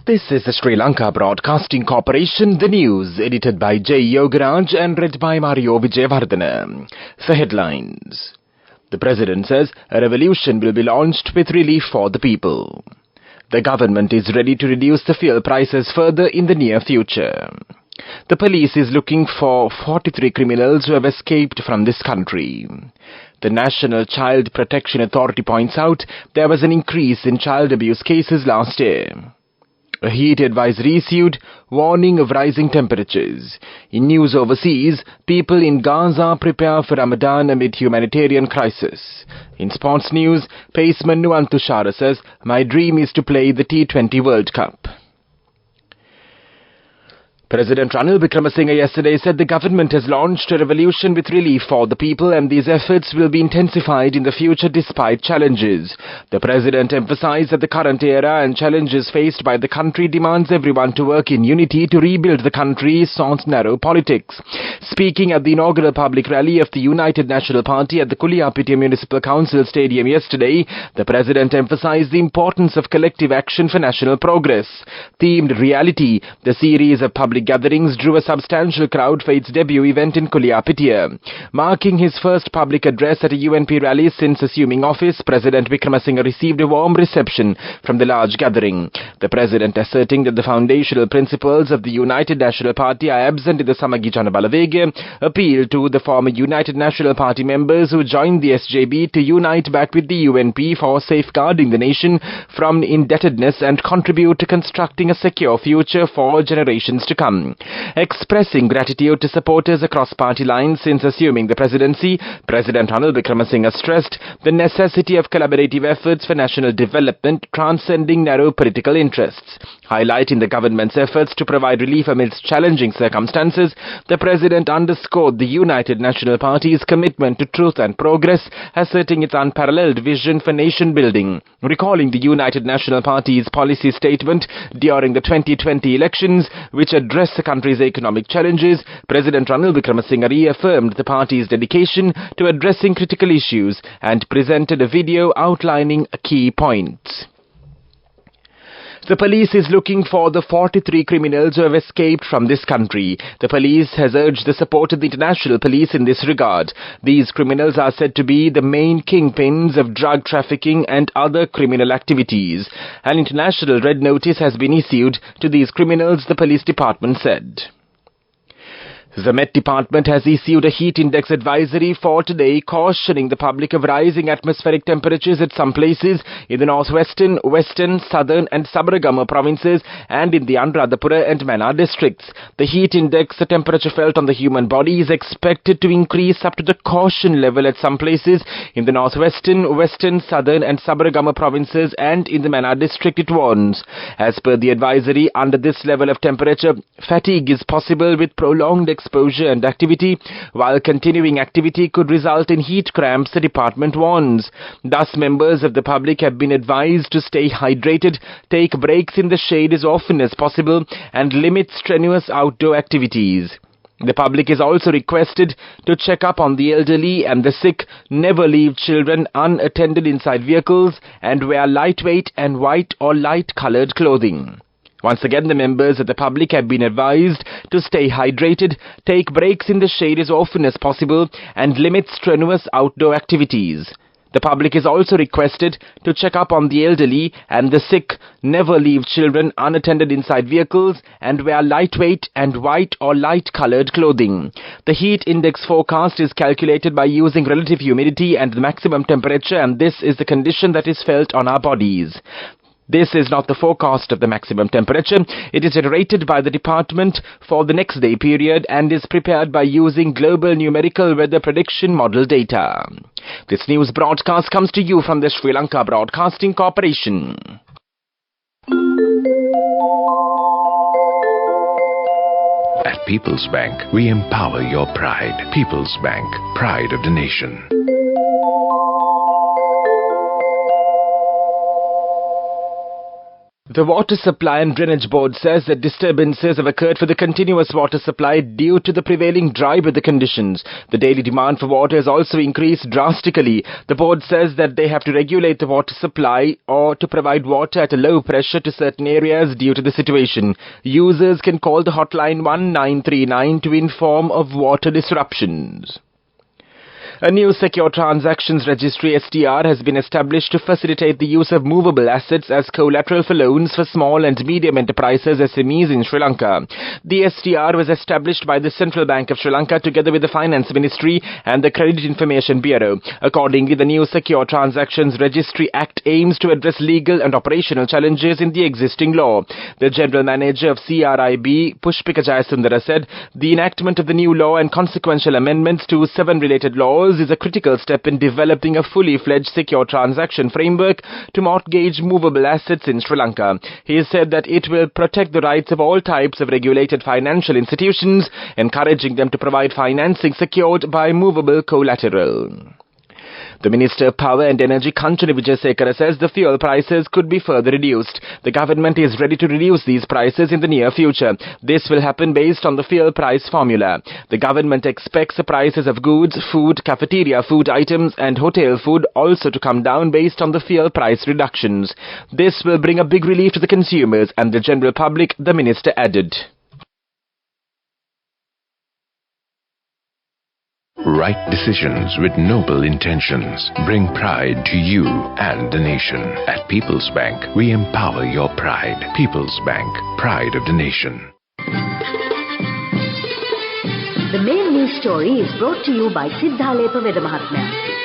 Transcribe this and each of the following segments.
This is the Sri Lanka Broadcasting Corporation, the news, edited by J. Yogaraj and read by Mario Vijayavardhana. The headlines. The President says a revolution will be launched with relief for the people. The government is ready to reduce the fuel prices further in the near future. The police is looking for 43 criminals who have escaped from this country. The National Child Protection Authority points out there was an increase in child abuse cases last year. A heat advisory issued, warning of rising temperatures. In news overseas, people in Gaza prepare for Ramadan amid humanitarian crisis. In sports news, paceman Nuwan Tushara says, "My dream is to play the T20 World Cup." President Ranil Wickremesinghe yesterday said the government has launched a revolution with relief for the people and these efforts will be intensified in the future despite challenges. The President emphasized that the current era and challenges faced by the country demands everyone to work in unity to rebuild the country, sans narrow politics. Speaking at the inaugural public rally of the United National Party at the Kuliyapitiya Municipal Council Stadium yesterday, the President emphasized the importance of collective action for national progress. Themed Reality, the series of public gatherings drew a substantial crowd for its debut event in Kuliyapitiya. Marking his first public address at a UNP rally since assuming office, President Wickremesinghe received a warm reception from the large gathering. The President asserting that the foundational principles of the United National Party are absent in the Samagi Jana Balavegaya, appealed to the former United National Party members who joined the SJB to unite back with the UNP for safeguarding the nation from indebtedness and contribute to constructing a secure future for generations to come. Expressing gratitude to supporters across party lines since assuming the presidency, President Ranil Wickremesinghe stressed the necessity of collaborative efforts for national development transcending narrow political interests. Highlighting the government's efforts to provide relief amidst challenging circumstances, the President underscored the United National Party's commitment to truth and progress, asserting its unparalleled vision for nation building. Recalling the United National Party's policy statement during the 2020 elections, which addressed the country's economic challenges, President Ranil Wickremesinghe reaffirmed the party's dedication to addressing critical issues and presented a video outlining key points. The police is looking for the 43 criminals who have escaped from this country. The police has urged the support of the international police in this regard. These criminals are said to be the main kingpins of drug trafficking and other criminal activities. An international red notice has been issued to these criminals, the police department said. The Met Department has issued a heat index advisory for today, cautioning the public of rising atmospheric temperatures at some places in the northwestern, western, southern and Sabaragama provinces and in the Anuradhapura and Mannar districts. The heat index, the temperature felt on the human body, is expected to increase up to the caution level at some places in the northwestern, western, southern and Sabaragama provinces and in the Mannar district, it warns. As per the advisory, under this level of temperature, fatigue is possible with prolonged exposure and activity, while continuing activity could result in heat cramps, the department warns. Thus, members of the public have been advised to stay hydrated, take breaks in the shade as often as possible, and limit strenuous outdoor activities. The public is also requested to check up on the elderly and the sick, never leave children unattended inside vehicles, and wear lightweight and white or light-colored clothing. Once again, the members of the public have been advised to stay hydrated, take breaks in the shade as often as possible, and limit strenuous outdoor activities. The public is also requested to check up on the elderly and the sick, never leave children unattended inside vehicles, and wear lightweight and white or light-colored clothing. The heat index forecast is calculated by using relative humidity and the maximum temperature, and this is the condition that is felt on our bodies. This is not the forecast of the maximum temperature. It is generated by the department for the next day period and is prepared by using global numerical weather prediction model data. This news broadcast comes to you from the Sri Lanka Broadcasting Corporation. At People's Bank, we empower your pride. People's Bank, pride of the nation. The Water Supply and Drainage Board says that disturbances have occurred for the continuous water supply due to the prevailing dry weather conditions. The daily demand for water has also increased drastically. The board says that they have to regulate the water supply or to provide water at a low pressure to certain areas due to the situation. Users can call the hotline 1939 to inform of water disruptions. A new Secure Transactions Registry (STR) has been established to facilitate the use of movable assets as collateral for loans for small and medium enterprises (SMEs) in Sri Lanka. The STR was established by the Central Bank of Sri Lanka together with the Finance Ministry and the Credit Information Bureau. Accordingly, the new Secure Transactions Registry Act aims to address legal and operational challenges in the existing law. The General Manager of CRIB, Pushpika Jayasundara, said the enactment of the new law and consequential amendments to 7 related laws is a critical step in developing a fully fledged secure transaction framework to mortgage movable assets in Sri Lanka. He said that it will protect the rights of all types of regulated financial institutions, encouraging them to provide financing secured by movable collateral. The Minister of Power and Energy, Kanchana Wijesekara, says the fuel prices could be further reduced. The government is ready to reduce these prices in the near future. This will happen based on the fuel price formula. The government expects the prices of goods, food, cafeteria food items and hotel food also to come down based on the fuel price reductions. This will bring a big relief to the consumers and the general public, the minister added. Right decisions with noble intentions bring pride to you and the nation. At People's Bank, we empower your pride. People's Bank, pride of the nation. The main news story is brought to you by Sinhala Mahatmya.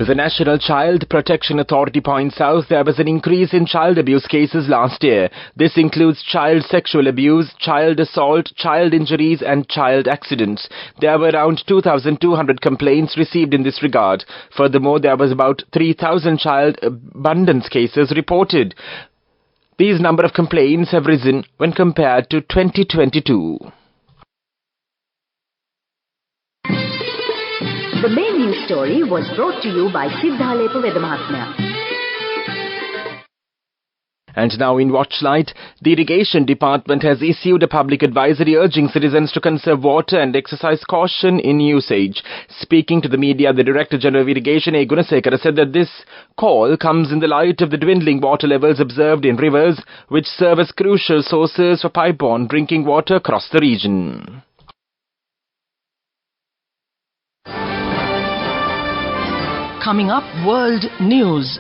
The National Child Protection Authority points out there was an increase in child abuse cases last year. This includes child sexual abuse, child assault, child injuries and child accidents. There were around 2,200 complaints received in this regard. Furthermore, there was about 3,000 child abandonment cases reported. These number of complaints have risen when compared to 2022. The main news story was brought to you by Sinhala Mahatmya. And now in Watchlight, the Irrigation Department has issued a public advisory urging citizens to conserve water and exercise caution in usage. Speaking to the media, the Director General of Irrigation, A. Gunasekara, said that this call comes in the light of the dwindling water levels observed in rivers, which serve as crucial sources for pipe-borne drinking water across the region. Coming up, World News.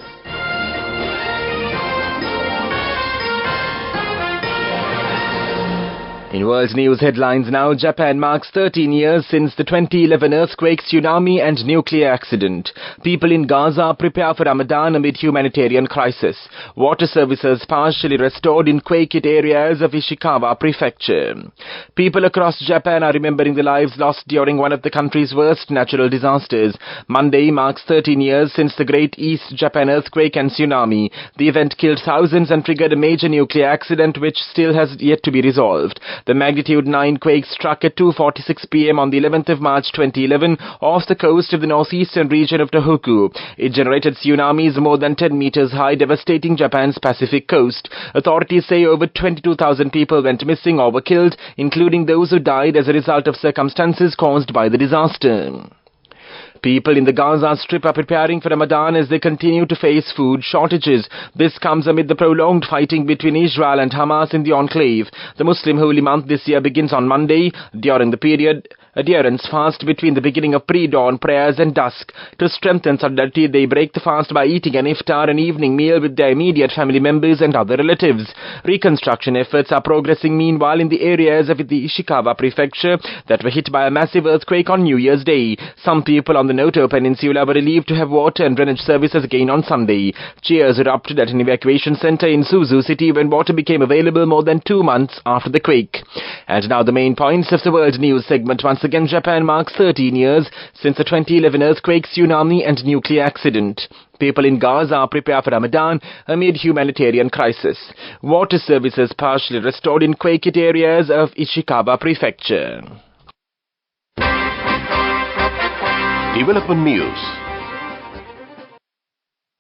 In world news headlines now, Japan marks 13 years since the 2011 earthquake, tsunami and nuclear accident. People in Gaza prepare for Ramadan amid humanitarian crisis. Water services partially restored in quake-hit areas of Ishikawa Prefecture. People across Japan are remembering the lives lost during one of the country's worst natural disasters. Monday marks 13 years since the Great East Japan earthquake and tsunami. The event killed thousands and triggered a major nuclear accident which still has yet to be resolved. The magnitude 9 quake struck at 2:46 p.m. on the 11th of March 2011 off the coast of the northeastern region of Tohoku. It generated tsunamis more than 10 meters high, devastating Japan's Pacific coast. Authorities say over 22,000 people went missing or were killed, including those who died as a result of circumstances caused by the disaster. People in the Gaza Strip are preparing for Ramadan as they continue to face food shortages. This comes amid the prolonged fighting between Israel and Hamas in the enclave. The Muslim holy month this year begins on Monday. During the period, adherents fast between the beginning of pre-dawn prayers and dusk. To strengthen solidarity, they break the fast by eating an iftar, an evening meal with their immediate family members and other relatives. Reconstruction efforts are progressing meanwhile in the areas of the Ishikawa Prefecture that were hit by a massive earthquake on New Year's Day. Some people on the Noto Peninsula were relieved to have water and drainage services again on Sunday. Cheers erupted at an evacuation center in Suzu City when water became available more than 2 months after the quake. And now the main points of the World News segment. Once again, Japan marks 13 years since the 2011 earthquake, tsunami and nuclear accident. People in Gaza prepare for Ramadan amid humanitarian crisis. Water services partially restored in quake-hit areas of Ishikawa Prefecture. Development News.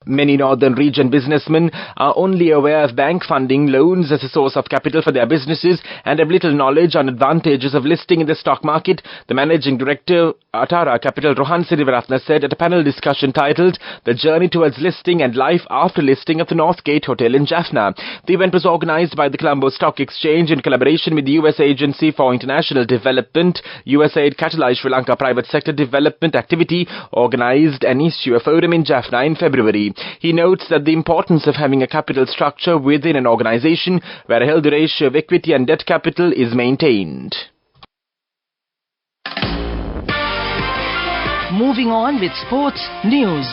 Many northern region businessmen are only aware of bank funding loans as a source of capital for their businesses and have little knowledge on advantages of listing in the stock market, the managing director Atara Capital Rohan Sirivaratna said at a panel discussion titled The Journey Towards Listing and Life After Listing of the Northgate Hotel in Jaffna. The event was organized by the Colombo Stock Exchange in collaboration with the US Agency for International Development. USAID catalyzed Sri Lanka private sector development activity, organized and issue a forum in Jaffna in February. He notes that the importance of having a capital structure within an organization where a healthy ratio of equity and debt capital is maintained. Moving on with sports news.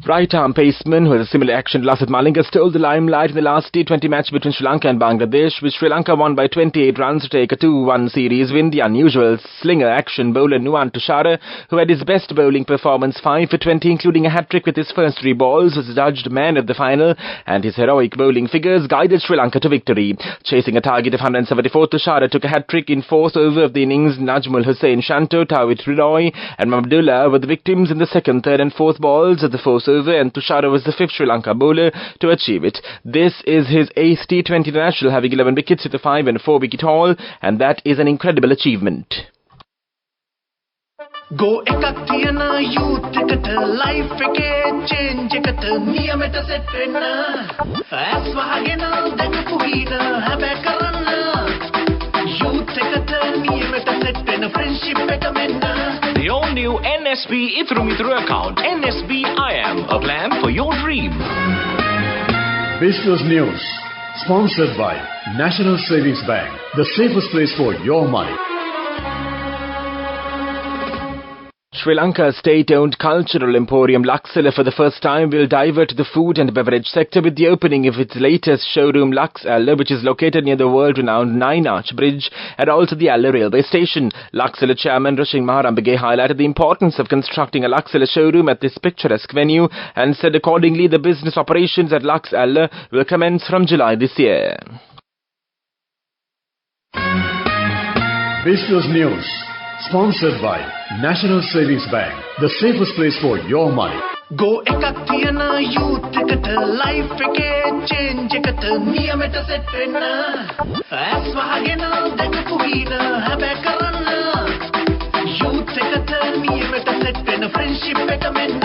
Right-arm paceman who has a similar action to Lasith Malinga stole the limelight in the last T20 match between Sri Lanka and Bangladesh, which Sri Lanka won by 28 runs to take a 2-1 series win. The unusual slinger action bowler Nuwan Tushara, who had his best bowling performance 5 for 20, including a hat-trick with his first 3 balls, was judged man of the final, and his heroic bowling figures guided Sri Lanka to victory. Chasing a target of 174, Tushara took a hat-trick in 4th over of the innings. Najmul Hussain Shanto, Tawit Roy and Mamdullah were the victims in the 2nd, 3rd and 4th balls of the 4th over, and Tushara was the 5th Sri Lanka bowler to achieve it. This is his 8th T20 international, having 11 wickets with a 5 and 4 wicket haul, and that is an incredible achievement. Go ekak thiyana youth eකට life එකේ change එකට නියමෙට set වෙන්න ඇස් වහගෙන දැකපු වීර හැබැයි කරන්න youth එකට නියමෙට set වෙන friendship එක මෙන්න. The all-new NSB Ithru Mithru account. NSB IM, a plan for your dream. Business News, sponsored by National Savings Bank, the safest place for your money. Sri Lanka's state-owned cultural emporium Luxella for the first time will divert to the food and beverage sector with the opening of its latest showroom Luxella, which is located near the world-renowned Nine Arch Bridge and also the Alla railway station. Luxella chairman Rashing Maharambage highlighted the importance of constructing a Luxella showroom at this picturesque venue and said accordingly the business operations at Luxella will commence from July this year. Business News, sponsored by National Savings Bank, the safest place for your money. Go ekak thiyana youth එකට life එකේ change එකට නියමෙට set වෙන්න ඇස් වහගෙන දැකපු වීර හැබැයි කරන්න youth එකට නියමෙට set වෙන friendship එක මෙන්න.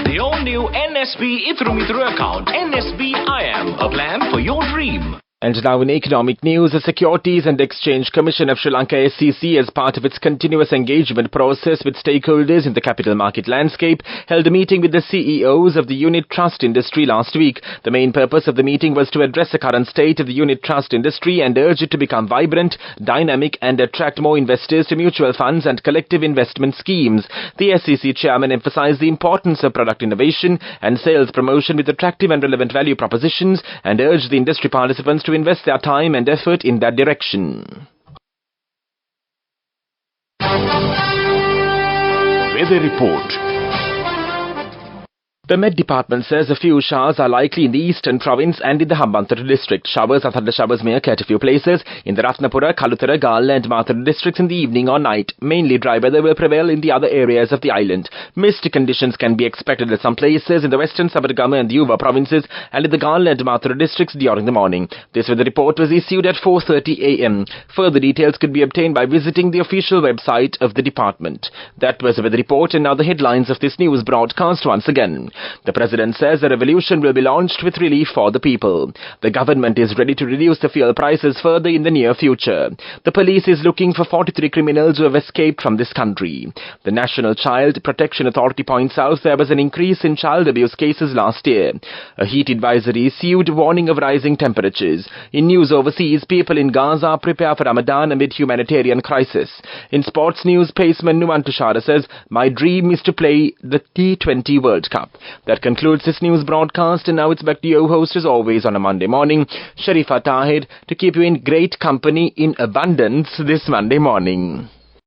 The all-new NSB Ithru Mithru account. NSB IM, a plan for your dream. And now in economic news, the Securities and Exchange Commission of Sri Lanka SEC, as part of its continuous engagement process with stakeholders in the capital market landscape, held a meeting with the CEOs of the unit trust industry last week. The main purpose of the meeting was to address the current state of the unit trust industry and urge it to become vibrant, dynamic and attract more investors to mutual funds and collective investment schemes. The SEC chairman emphasized the importance of product innovation and sales promotion with attractive and relevant value propositions and urged the industry participants to invest their time and effort in that direction. Weather report. The Met Department says a few showers are likely in the eastern province and in the Hambantota district. Showers or thunder showers may occur at a few places in the Ratnapura, Kalutara, Gala and Mathura districts in the evening or night. Mainly dry weather will prevail in the other areas of the island. Misty conditions can be expected at some places in the western Sabargama and Yuva provinces and in the Gala and Mathura districts during the morning. This weather report was issued at 4:30 a.m. Further details could be obtained by visiting the official website of the department. That was the weather report, and now the headlines of this news broadcast once again. The President says a revolution will be launched with relief for the people. The government is ready to reduce the fuel prices further in the near future. The police is looking for 43 criminals who have escaped from this country. The National Child Protection Authority points out there was an increase in child abuse cases last year. A heat advisory issued, warning of rising temperatures. In news overseas, people in Gaza prepare for Ramadan amid humanitarian crisis. In sports news, paceman Nuwan Tushara says, "My dream is to play the T20 World Cup." That concludes this news broadcast, and now it's back to your host as always on a Monday morning, Sharifa Tahir, to keep you in great company in abundance this Monday morning.